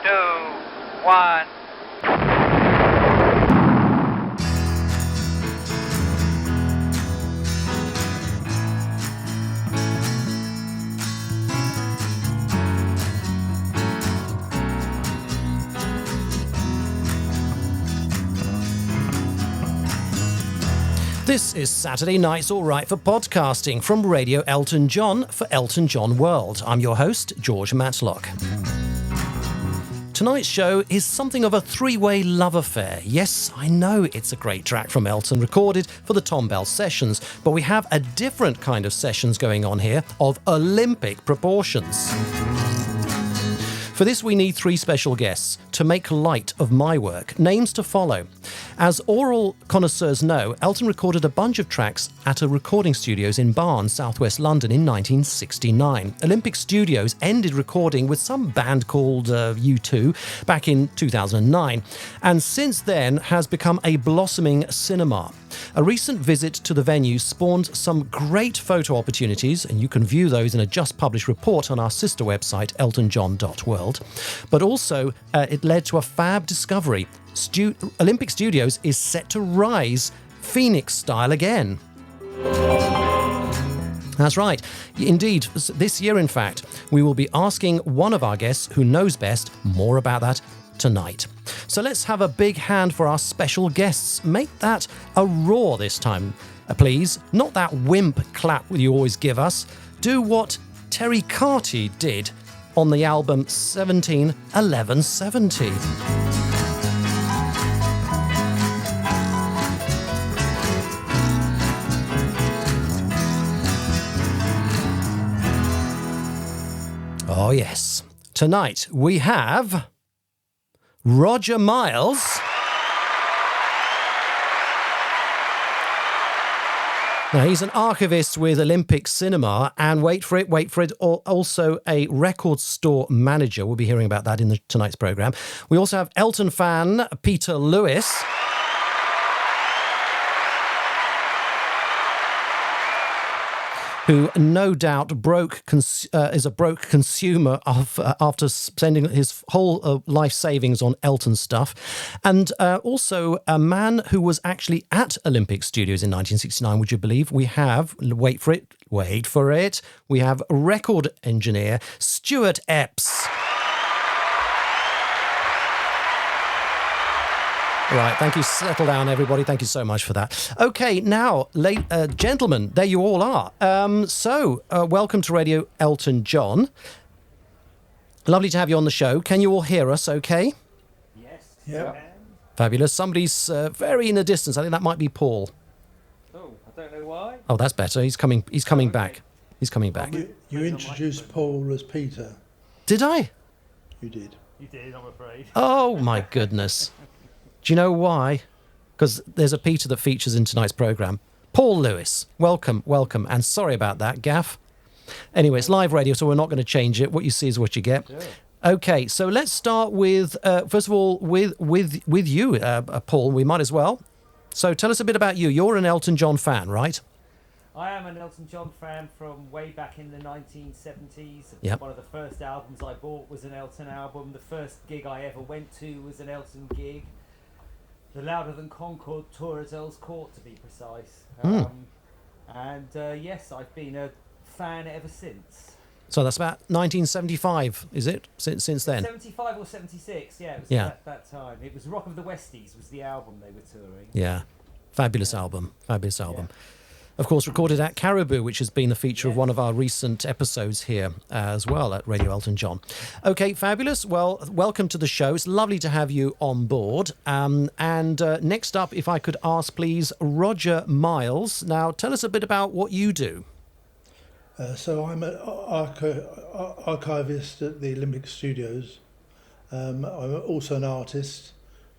2, 1. This is Saturday Night's All Right for Podcasting from Radio Elton John for Elton John World. I'm your host, George Matlock. Tonight's show is something of a three-way love affair. Yes, I know it's a great track from Elton recorded for the Tom Bell sessions, but we have a different kind of sessions going on here of Olympic proportions. For this, we need three special guests to make light of my work. Names to follow. As oral connoisseurs know, Elton recorded a bunch of tracks at a recording studios in Barnes, southwest London in 1969. Olympic Studios ended recording with some band called U2 back in 2009, and since then has become a blossoming cinema. A recent visit to the venue spawned some great photo opportunities, and you can view those in a just-published report on our sister website, eltonjohn.world. But also, it led to a fab discovery. Olympic Studios is set to rise Phoenix style again. That's right. Indeed, this year, in fact, we will be asking one of our guests who knows best more about that tonight. So let's have a big hand for our special guests. Make that a roar this time, please. Not that wimp clap you always give us. Do what Terry Carty did on the album 171170. Oh yes. Tonight we have Roger Miles. Now, he's an archivist with Olympic Cinema and wait for it, also a record store manager. We'll be hearing about that in tonight's programme. We also have Elton fan Peter Lewis. Who no doubt is a broke consumer of after spending his whole life savings on Elton stuff, and also a man who was actually at Olympic Studios in 1969. Would you believe? We have wait for it. We have record engineer Stuart Epps. Right, thank you. Settle down, everybody. Thank you so much for that. Okay, now, gentlemen, there you all are. Welcome to Radio Elton John. Lovely to have you on the show. Can you all hear us okay? Yes. Yeah. Fabulous. Somebody's very in the distance. I think that might be Paul. Oh, I don't know why. Oh, that's better. He's coming back. He's coming back. You introduced Paul as Peter. Did I? You did. You did, I'm afraid. Oh, my goodness. Do you know why? Because there's a Peter that features in tonight's programme. Paul Lewis, welcome, and sorry about that, Gaff. Anyway, it's live radio, so we're not going to change it. What you see is what you get. Sure. Okay, so let's start with, first of all, with you, Paul. We might as well. So tell us a bit about you. You're an Elton John fan, right? I am an Elton John fan from way back in the 1970s. Yep. One of the first albums I bought was an Elton album. The first gig I ever went to was an Elton gig. The Louder Than Concord tour at Earl's Court, to be precise. Yes, I've been a fan ever since. So that's about 1975, is it? Since then? 75 or 76, yeah. It was that time. It was Rock of the Westies was the album they were touring. Yeah. Fabulous album. Yeah. Of course, recorded at Caribou, which has been the feature of one of our recent episodes here as well at Radio Elton John. Okay, fabulous. Well, welcome to the show. It's lovely to have you on board. Next up, if I could ask, please, Roger Miles. Now, tell us a bit about what you do. So I'm an archivist at the Olympic Studios. I'm also an artist.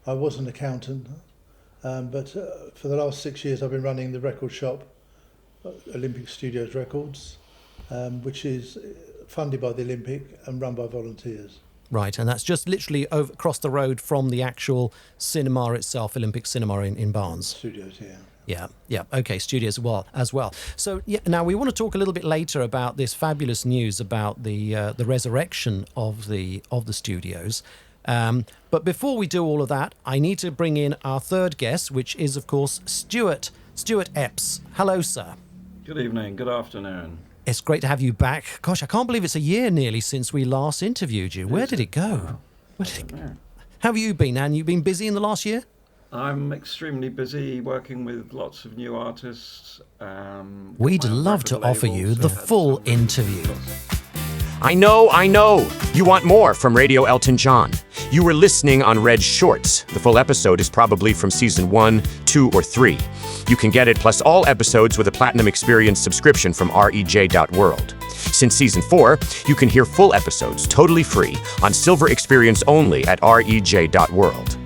I was an accountant. But for the last 6 years, I've been running the record shop, Olympic Studios Records, which is funded by the Olympic and run by volunteers. Right, and that's just literally across the road from the actual cinema itself, Olympic Cinema in Barnes. Studios, yeah. Yeah. Okay, studios as well. So now we want to talk a little bit later about this fabulous news about the resurrection of the studios. But before we do all of that, I need to bring in our third guest, which is, of course, Stuart Epps. Hello, sir. Good evening, good afternoon. It's great to have you back. Gosh, I can't believe it's a year nearly since we last interviewed you. Where did it go? How have you been, Anne? You been busy in the last year? I'm extremely busy working with lots of new artists. We'd love to offer you the full interview. I know. You want more from Radio Elton John. You were listening on Red Shorts. The full episode is probably from season 1, 2, or 3. You can get it plus all episodes with a Platinum Experience subscription from rej.world. Since season 4, you can hear full episodes totally free on Silver Experience only at rej.world.